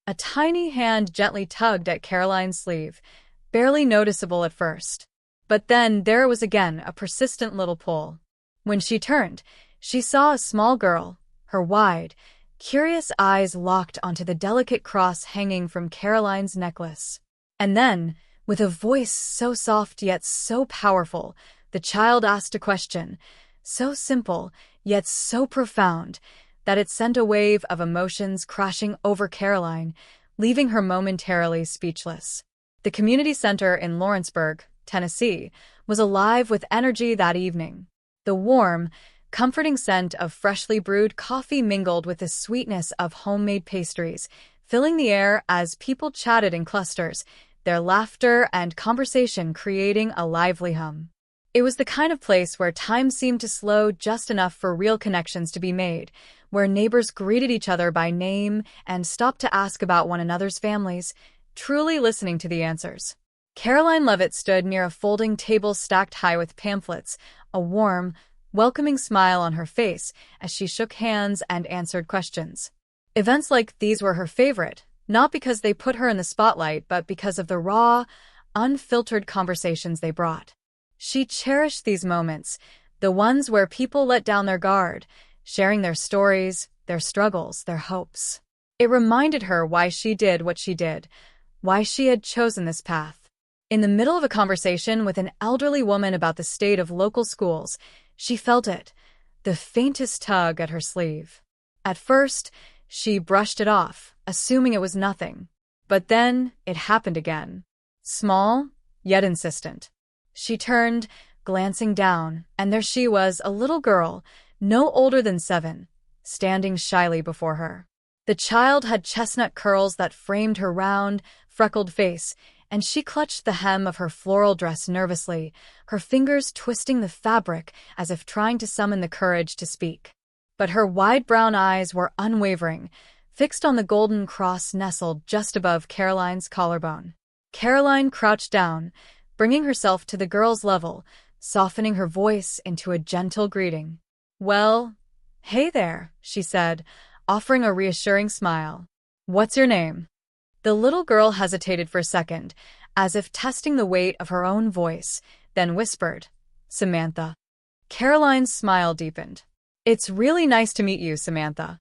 A tiny hand gently tugged at Caroline's sleeve, barely noticeable at first. But then there was again a persistent little pull. When she turned, she saw a small girl, her wide, curious eyes locked onto the delicate cross hanging from Caroline's necklace. And then, with a voice so soft yet so powerful, the child asked a question, so simple yet so profound, that it sent a wave of emotions crashing over Caroline, leaving her momentarily speechless. The community center in Lawrenceburg, Tennessee, was alive with energy that evening. The warm, comforting scent of freshly brewed coffee mingled with the sweetness of homemade pastries, filling the air as people chatted in clusters, their laughter and conversation creating a lively hum. It was the kind of place where time seemed to slow just enough for real connections to be made, where neighbors greeted each other by name and stopped to ask about one another's families, truly listening to the answers. Karoline Leavitt stood near a folding table stacked high with pamphlets, a warm, welcoming smile on her face as she shook hands and answered questions. Events like these were her favorite, not because they put her in the spotlight, but because of the raw, unfiltered conversations they brought. She cherished these moments, the ones where people let down their guard, sharing their stories, their struggles, their hopes. It reminded her why she did what she did, why she had chosen this path. In the middle of a conversation with an elderly woman about the state of local schools, she felt it, the faintest tug at her sleeve. At first, she brushed it off, assuming it was nothing. But then it happened again. Small, yet insistent. She turned, glancing down, and there she was, a little girl, no older than 7, standing shyly before her. The child had chestnut curls that framed her round, freckled face, and she clutched the hem of her floral dress nervously, her fingers twisting the fabric as if trying to summon the courage to speak. But her wide brown eyes were unwavering, fixed on the golden cross nestled just above Caroline's collarbone. Caroline crouched down, bringing herself to the girl's level, softening her voice into a gentle greeting. "Well, hey there," she said, offering a reassuring smile. "What's your name?" The little girl hesitated for a second, as if testing the weight of her own voice, then whispered, "Samantha." Caroline's smile deepened. "It's really nice to meet you, Samantha."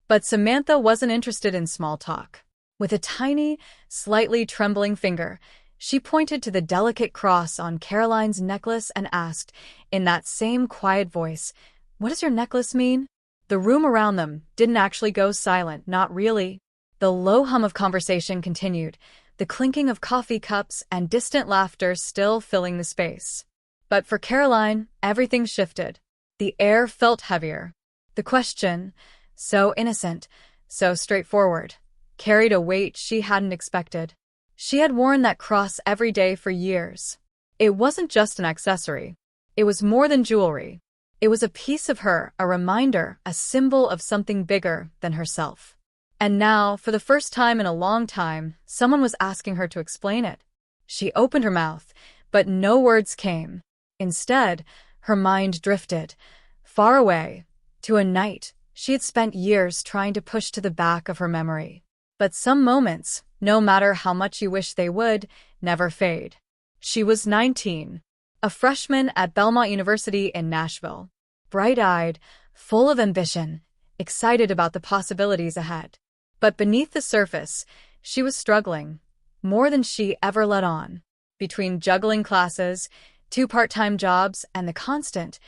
But Samantha wasn't interested in small talk. With a tiny, slightly trembling finger, she pointed to the delicate cross on Caroline's necklace and asked, in that same quiet voice, "What does your necklace mean?" The room around them didn't actually go silent, not really. The low hum of conversation continued, the clinking of coffee cups and distant laughter still filling the space. But for Caroline, everything shifted. The air felt heavier. The question, so innocent, so straightforward, carried a weight she hadn't expected. She had worn that cross every day for years. It wasn't just an accessory. It was more than jewelry. It was a piece of her, a reminder, a symbol of something bigger than herself. And now, for the first time in a long time, someone was asking her to explain it. She opened her mouth, but no words came. Instead, her mind drifted, far away, to a night she had spent years trying to push to the back of her memory. But some moments, no matter how much you wish they would, never fade. She was 19, a freshman at Belmont University in Nashville, bright-eyed, full of ambition, excited about the possibilities ahead. But beneath the surface, she was struggling, more than she ever let on. Between juggling classes, 2 part-time jobs, and the constant,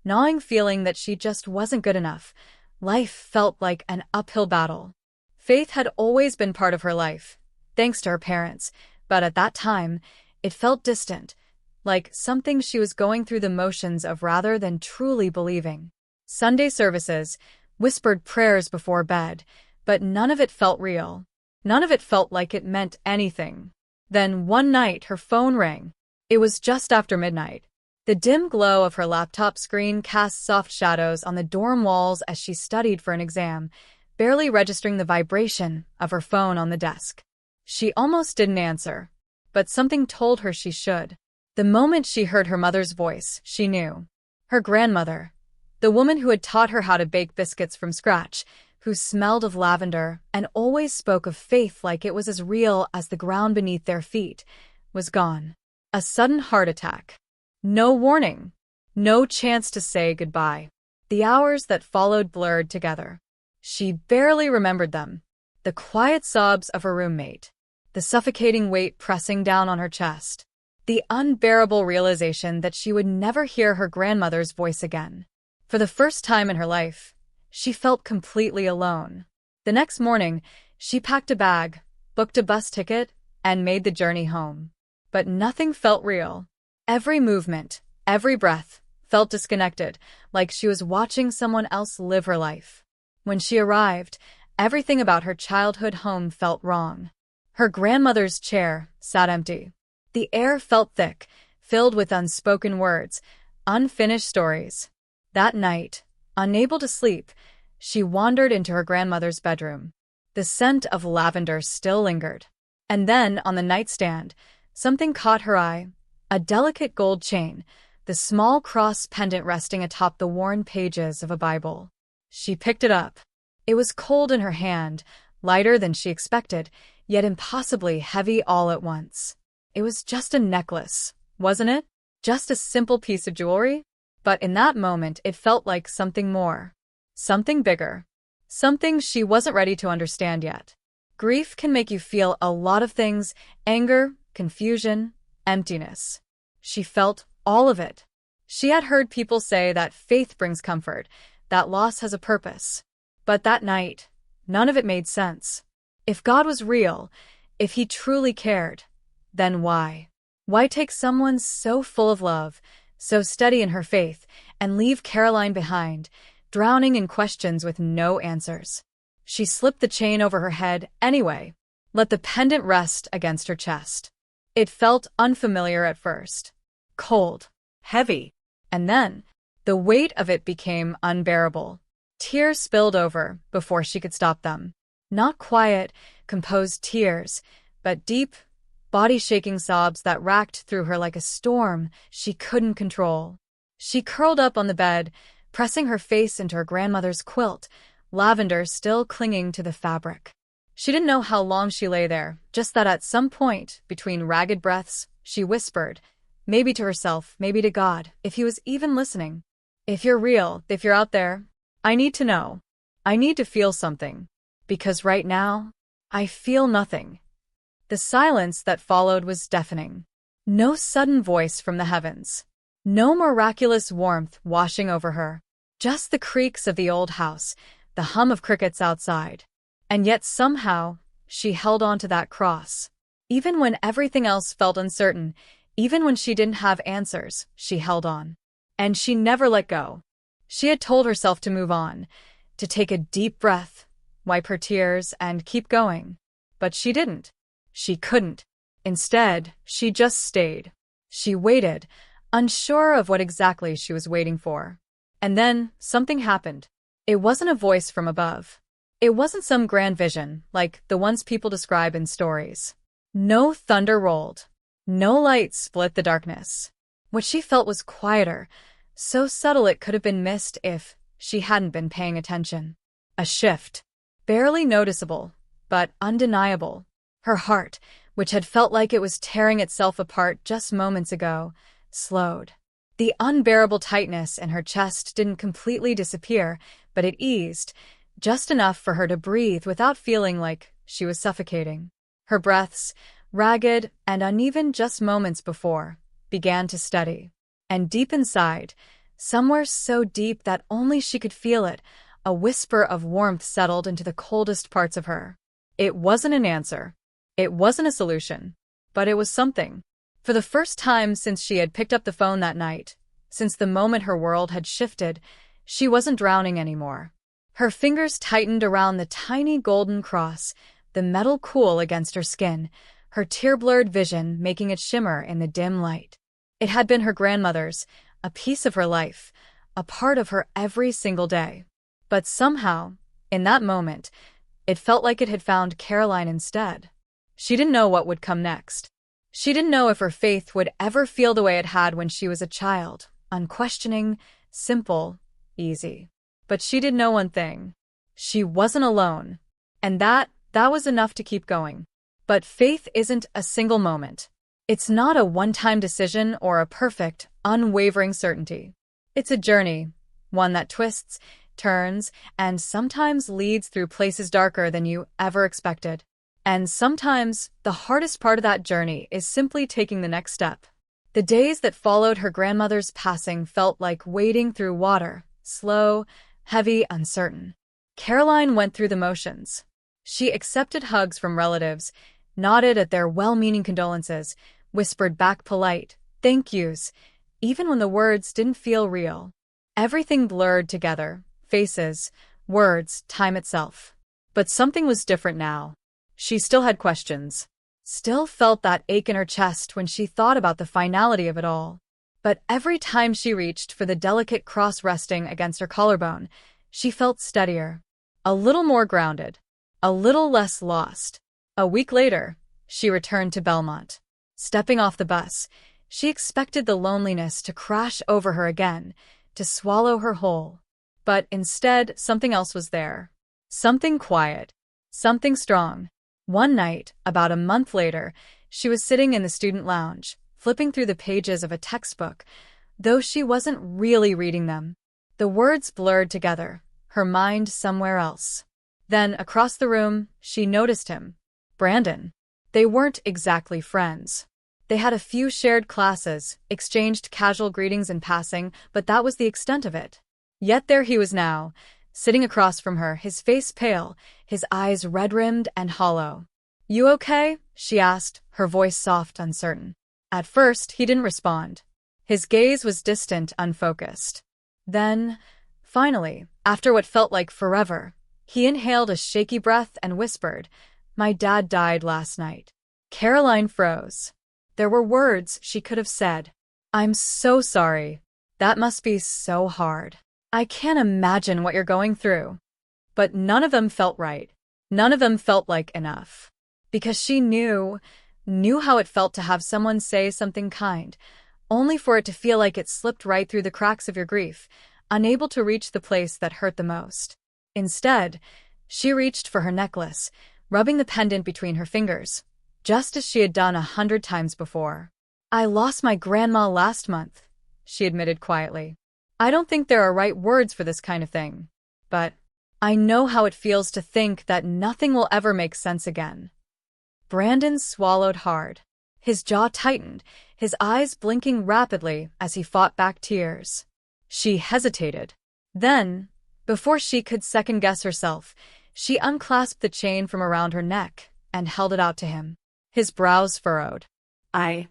gnawing feeling that she just wasn't good enough, life felt like an uphill battle. Faith had always been part of her life, thanks to her parents, but at that time, it felt distant, like something she was going through the motions of rather than truly believing. Sunday services, whispered prayers before bed, but none of it felt real. None of it felt like it meant anything. Then one night her phone rang. It was just after midnight. The dim glow of her laptop screen cast soft shadows on the dorm walls as she studied for an exam, barely registering the vibration of her phone on the desk. She almost didn't answer, but something told her she should. The moment she heard her mother's voice, she knew. Her grandmother, the woman who had taught her how to bake biscuits from scratch, who smelled of lavender and always spoke of faith like it was as real as the ground beneath their feet, was gone. A sudden heart attack. No warning. No chance to say goodbye. The hours that followed blurred together. She barely remembered them. The quiet sobs of her roommate. The suffocating weight pressing down on her chest. The unbearable realization that she would never hear her grandmother's voice again. For the first time in her life, she felt completely alone. The next morning, she packed a bag, booked a bus ticket, and made the journey home. But nothing felt real. Every movement, every breath, felt disconnected, like she was watching someone else live her life. When she arrived, everything about her childhood home felt wrong. Her grandmother's chair sat empty. The air felt thick, filled with unspoken words, unfinished stories. That night, unable to sleep, she wandered into her grandmother's bedroom. The scent of lavender still lingered. And then, on the nightstand, something caught her eye, a delicate gold chain, the small cross pendant resting atop the worn pages of a Bible. She picked it up. It was cold in her hand, lighter than she expected, yet impossibly heavy all at once. It was just a necklace, wasn't it? Just a simple piece of jewelry? But in that moment, it felt like something more. Something bigger. Something she wasn't ready to understand yet. Grief can make you feel a lot of things: anger, confusion, emptiness. She felt all of it. She had heard people say that faith brings comfort, that loss has a purpose. But that night, none of it made sense. If God was real, if he truly cared, then why? Why take someone so full of love, so steady in her faith, and leave Karoline behind, drowning in questions with no answers? She slipped the chain over her head anyway, let the pendant rest against her chest. It felt unfamiliar at first. Cold, heavy, and then the weight of it became unbearable. Tears spilled over before she could stop them. Not quiet, composed tears, but deep, body-shaking sobs that racked through her like a storm she couldn't control. She curled up on the bed, pressing her face into her grandmother's quilt, lavender still clinging to the fabric. She didn't know how long she lay there, just that at some point, between ragged breaths, she whispered, maybe to herself, maybe to God, if he was even listening. If you're real, if you're out there, I need to know. I need to feel something. Because right now, I feel nothing. The silence that followed was deafening. No sudden voice from the heavens. No miraculous warmth washing over her. Just the creaks of the old house, the hum of crickets outside. And yet somehow, she held on to that cross. Even when everything else felt uncertain, even when she didn't have answers, she held on. And she never let go. She had told herself to move on, to take a deep breath, wipe her tears, and keep going. But she didn't. She couldn't. Instead, she just stayed. She waited, unsure of what exactly she was waiting for. And then, something happened. It wasn't a voice from above. It wasn't some grand vision, like the ones people describe in stories. No thunder rolled. No light split the darkness. What she felt was quieter, so subtle it could have been missed if she hadn't been paying attention. A shift. Barely noticeable, but undeniable. Her heart, which had felt like it was tearing itself apart just moments ago, slowed. The unbearable tightness in her chest didn't completely disappear, but it eased, just enough for her to breathe without feeling like she was suffocating. Her breaths, ragged and uneven just moments before, began to steady. And deep inside, somewhere so deep that only she could feel it, a whisper of warmth settled into the coldest parts of her. It wasn't an answer. It wasn't a solution. But it was something. For the first time since she had picked up the phone that night, since the moment her world had shifted, she wasn't drowning anymore. Her fingers tightened around the tiny golden cross, the metal cool against her skin, her tear-blurred vision making it shimmer in the dim light. It had been her grandmother's, a piece of her life, a part of her every single day. But somehow, in that moment, it felt like it had found Karoline instead. She didn't know what would come next. She didn't know if her faith would ever feel the way it had when she was a child, unquestioning, simple, easy. But she did know one thing. She wasn't alone. And that was enough to keep going. But faith isn't a single moment. It's not a one-time decision or a perfect, unwavering certainty. It's a journey, one that twists, turns, and sometimes leads through places darker than you ever expected. And sometimes, the hardest part of that journey is simply taking the next step. The days that followed her grandmother's passing felt like wading through water, slow, heavy, uncertain. Karoline went through the motions. She accepted hugs from relatives, nodded at their well-meaning condolences, whispered back polite thank yous, even when the words didn't feel real. Everything blurred together, faces, words, time itself. But something was different now. She still had questions. Still felt that ache in her chest when she thought about the finality of it all. But every time she reached for the delicate cross resting against her collarbone, she felt steadier, a little more grounded, a little less lost. A week later, she returned to Belmont. Stepping off the bus, she expected the loneliness to crash over her again, to swallow her whole. But instead, something else was there. Something quiet. Something strong. One night, about a month later, she was sitting in the student lounge, flipping through the pages of a textbook, though she wasn't really reading them. The words blurred together, her mind somewhere else. Then, across the room, she noticed him. Brandon. They weren't exactly friends. They had a few shared classes, exchanged casual greetings in passing, but that was the extent of it. Yet there he was now, sitting across from her, his face pale, his eyes red-rimmed and hollow. "You okay?" she asked, her voice soft, uncertain. At first, he didn't respond. His gaze was distant, unfocused. Then, finally, after what felt like forever, he inhaled a shaky breath and whispered, "My dad died last night." Karoline froze. There were words she could have said. "I'm so sorry. That must be so hard. I can't imagine what you're going through." But none of them felt right. None of them felt like enough. Because she knew how it felt to have someone say something kind, only for it to feel like it slipped right through the cracks of your grief, unable to reach the place that hurt the most. Instead, she reached for her necklace, rubbing the pendant between her fingers, just as she had done 100 times before. "I lost my grandma last month," she admitted quietly. "I don't think there are right words for this kind of thing. But I know how it feels to think that nothing will ever make sense again." Brandon swallowed hard. His jaw tightened, his eyes blinking rapidly as he fought back tears. She hesitated. Then, before she could second-guess herself, she unclasped the chain from around her neck and held it out to him. His brows furrowed. I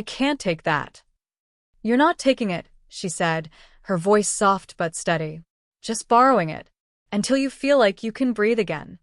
can't take that." "You're not taking it," she said, her voice soft but steady. "Just borrowing it, until you feel like you can breathe again."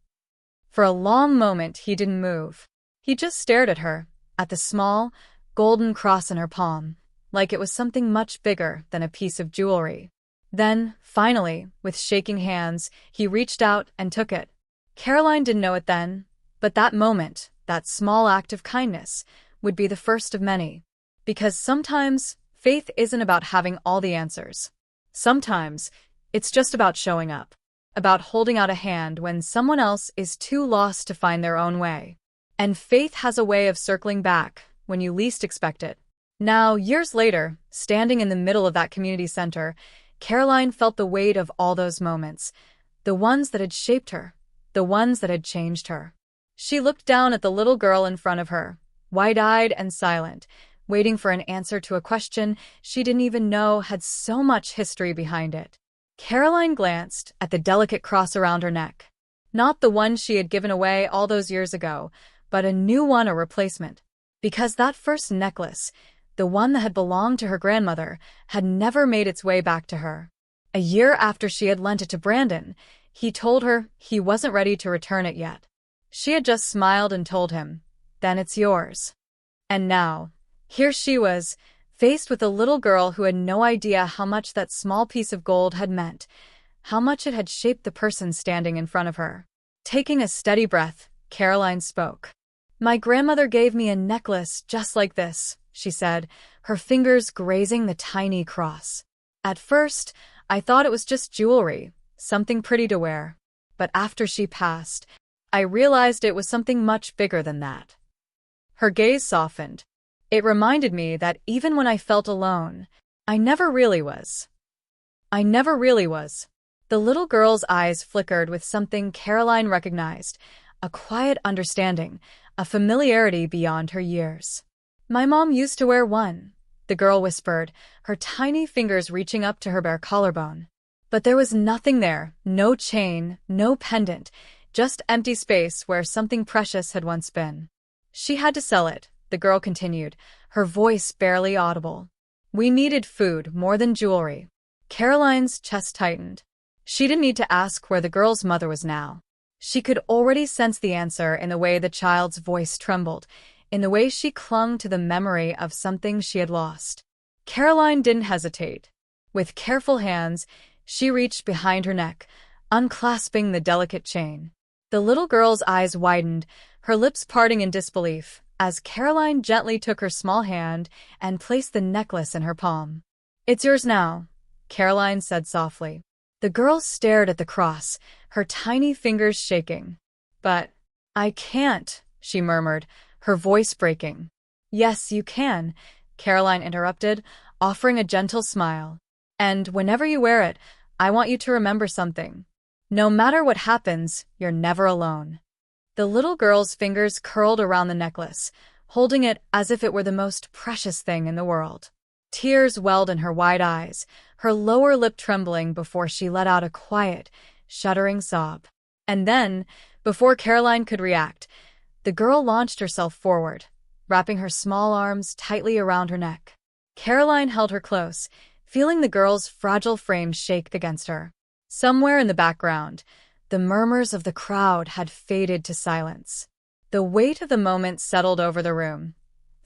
For a long moment he didn't move. He just stared at her, at the small, golden cross in her palm, like it was something much bigger than a piece of jewelry. Then, finally, with shaking hands, he reached out and took it. Karoline didn't know it then, but that moment, that small act of kindness, would be the first of many. Because sometimes, faith isn't about having all the answers. Sometimes, it's just about showing up. About holding out a hand when someone else is too lost to find their own way. And faith has a way of circling back when you least expect it. Now, years later, standing in the middle of that community center, Karoline felt the weight of all those moments, the ones that had shaped her, the ones that had changed her. She looked down at the little girl in front of her, wide-eyed and silent, waiting for an answer to a question she didn't even know had so much history behind it. Karoline glanced at the delicate cross around her neck. Not the one she had given away all those years ago, but a new one, a replacement. Because that first necklace, the one that had belonged to her grandmother, had never made its way back to her. A year after she had lent it to Brandon, he told her he wasn't ready to return it yet. She had just smiled and told him, "Then it's yours." And now, here she was, faced with a little girl who had no idea how much that small piece of gold had meant, how much it had shaped the person standing in front of her. Taking a steady breath, Karoline spoke. "My grandmother gave me a necklace just like this," she said, her fingers grazing the tiny cross. "At first, I thought it was just jewelry, something pretty to wear. but after she passed, I realized it was something much bigger than that. Her gaze softened. It reminded me that even when I felt alone, I never really was. I never really was. The little girl's eyes flickered with something Karoline recognized, a quiet understanding, a familiarity beyond her years. My mom used to wear one, the girl whispered, her tiny fingers reaching up to her bare collarbone. But there was nothing there, no chain, no pendant, just empty space where something precious had once been. She had to sell it, the girl continued, her voice barely audible. We needed food more than jewelry. Karoline's chest tightened. She didn't need to ask where the girl's mother was now. She could already sense the answer in the way the child's voice trembled, in the way she clung to the memory of something she had lost. Karoline didn't hesitate. With careful hands, she reached behind her neck, unclasping the delicate chain. The little girl's eyes widened, her lips parting in disbelief, as Karoline gently took her small hand and placed the necklace in her palm. It's yours now, Karoline said softly. The girl stared at the cross, her tiny fingers shaking. But I can't, she murmured, her voice breaking. Yes, you can, Karoline interrupted, offering a gentle smile. And whenever you wear it, I want you to remember something. No matter what happens, you're never alone. The little girl's fingers curled around the necklace, holding it as if it were the most precious thing in the world. Tears welled in her wide eyes, her lower lip trembling before she let out a quiet, shuddering sob. And then, before Karoline could react, the girl launched herself forward, wrapping her small arms tightly around her neck. Karoline held her close, feeling the girl's fragile frame shake against her. Somewhere in the background, the murmurs of the crowd had faded to silence. The weight of the moment settled over the room,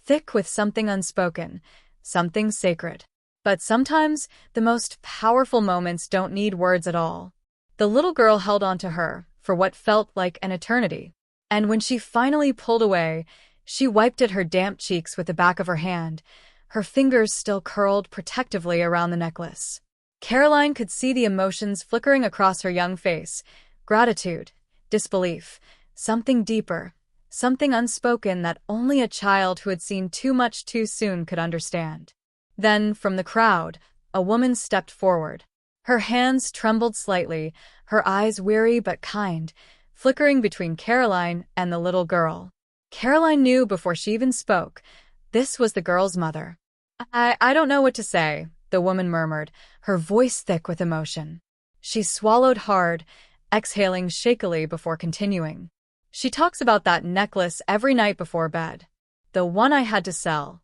thick with something unspoken, something sacred. But sometimes, the most powerful moments don't need words at all. The little girl held on to her for what felt like an eternity. And when she finally pulled away, she wiped at her damp cheeks with the back of her hand, her fingers still curled protectively around the necklace. Karoline could see the emotions flickering across her young face, gratitude, disbelief, something deeper, something unspoken that only a child who had seen too much too soon could understand. Then, from the crowd, a woman stepped forward. Her hands trembled slightly, her eyes weary but kind, flickering between Karoline and the little girl. Karoline knew before she even spoke. This was the girl's mother. I don't know what to say, the woman murmured, her voice thick with emotion. She swallowed hard, exhaling shakily before continuing. She talks about that necklace every night before bed. The one I had to sell.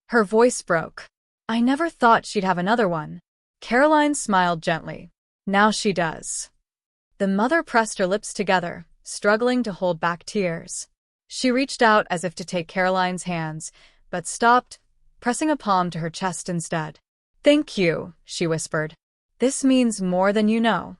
Her voice broke. I never thought she'd have another one. Karoline smiled gently. Now she does. The mother pressed her lips together, struggling to hold back tears. She reached out as if to take Karoline's hands, but stopped, pressing a palm to her chest instead. Thank you, she whispered. This means more than you know.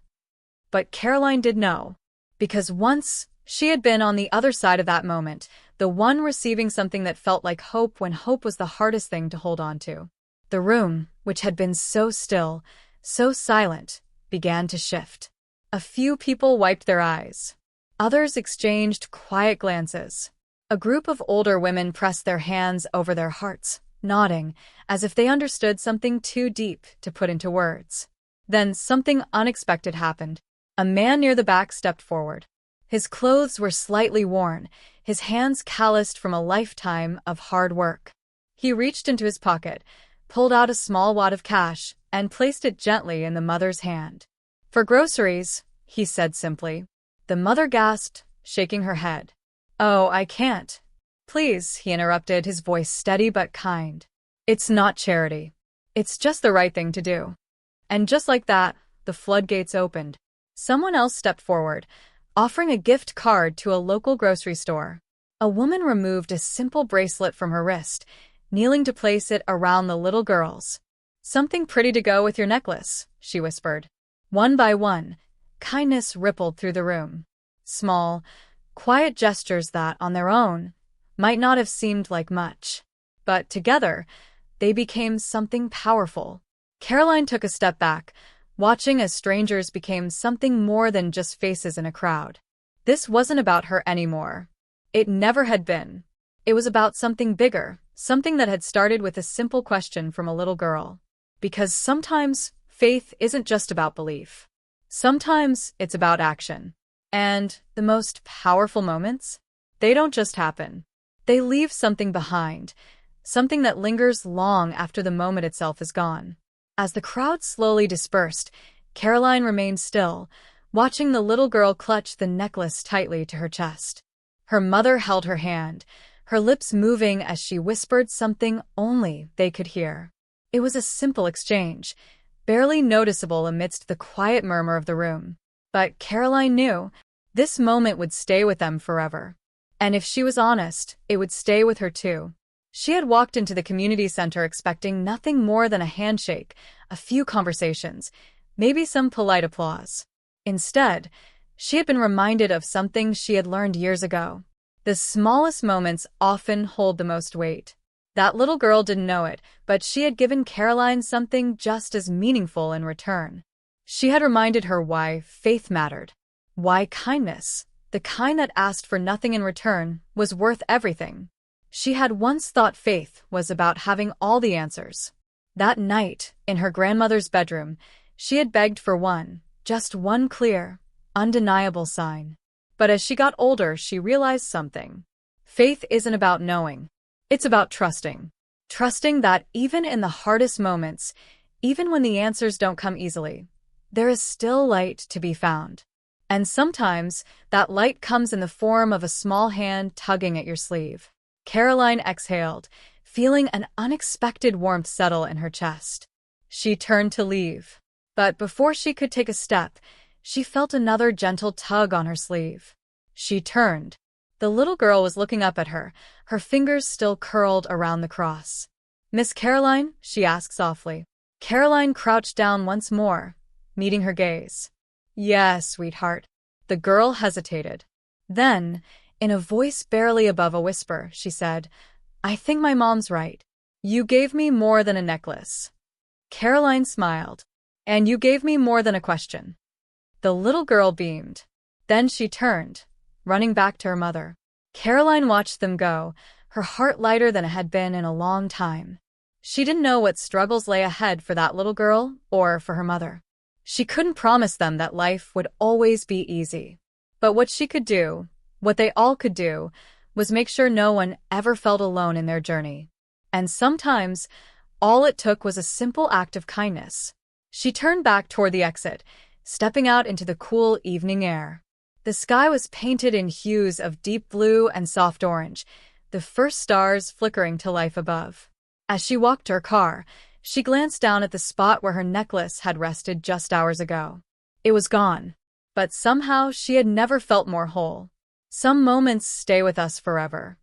But Karoline did know, because once she had been on the other side of that moment, the one receiving something that felt like hope when hope was the hardest thing to hold on to. The room, which had been so still, so silent, began to shift. A few people wiped their eyes. Others exchanged quiet glances. A group of older women pressed their hands over their hearts, nodding, as if they understood something too deep to put into words. Then something unexpected happened. A man near the back stepped forward. His clothes were slightly worn, his hands calloused from a lifetime of hard work. He reached into his pocket, pulled out a small wad of cash, and placed it gently in the mother's hand. For groceries, he said simply. The mother gasped, shaking her head. Oh, I can't. Please, he interrupted, his voice steady but kind. It's not charity. It's just the right thing to do. And just like that, the floodgates opened. Someone else stepped forward, offering a gift card to a local grocery store. A woman removed a simple bracelet from her wrist, kneeling to place it around the little girl's. Something pretty to go with your necklace, she whispered. One by one, kindness rippled through the room. Small, quiet gestures that, on their own, might not have seemed like much. But together, they became something powerful. Karoline took a step back, watching as strangers became something more than just faces in a crowd. This wasn't about her anymore. It never had been. It was about something bigger, something that had started with a simple question from a little girl. Because sometimes, faith isn't just about belief. Sometimes, it's about action. And the most powerful moments? They don't just happen. They leave something behind, something that lingers long after the moment itself is gone. As the crowd slowly dispersed, Karoline remained still, watching the little girl clutch the necklace tightly to her chest. Her mother held her hand, her lips moving as she whispered something only they could hear. It was a simple exchange, barely noticeable amidst the quiet murmur of the room. But Karoline knew this moment would stay with them forever. And if she was honest, it would stay with her too. She had walked into the community center expecting nothing more than a handshake, a few conversations, maybe some polite applause. Instead, she had been reminded of something she had learned years ago. The smallest moments often hold the most weight. That little girl didn't know it, but she had given Karoline something just as meaningful in return. She had reminded her why faith mattered, why kindness, the kind that asked for nothing in return, was worth everything. She had once thought faith was about having all the answers. That night, in her grandmother's bedroom, she had begged for just one clear, undeniable sign. But as she got older, she realized something. Faith isn't about knowing. It's about trusting. Trusting that even in the hardest moments, even when the answers don't come easily, there is still light to be found. And sometimes, that light comes in the form of a small hand tugging at your sleeve. Karoline exhaled, feeling an unexpected warmth settle in her chest. She turned to leave. But before she could take a step, she felt another gentle tug on her sleeve. She turned. The little girl was looking up at her, her fingers still curled around the cross. "Miss Karoline?" she asked softly. Karoline crouched down once more, meeting her gaze. "Yes, sweetheart." The girl hesitated. Then, in a voice barely above a whisper, she said, "I think my mom's right. You gave me more than a necklace." Karoline smiled. "And you gave me more than a question." The little girl beamed. Then she turned, running back to her mother. Karoline watched them go, her heart lighter than it had been in a long time. She didn't know what struggles lay ahead for that little girl or for her mother. She couldn't promise them that life would always be easy. But what she could do, what they all could do, was make sure no one ever felt alone in their journey. And sometimes, all it took was a simple act of kindness. She turned back toward the exit, stepping out into the cool evening air. The sky was painted in hues of deep blue and soft orange, the first stars flickering to life above. As she walked to her car, she glanced down at the spot where her necklace had rested just hours ago. It was gone, but somehow she had never felt more whole. Some moments stay with us forever.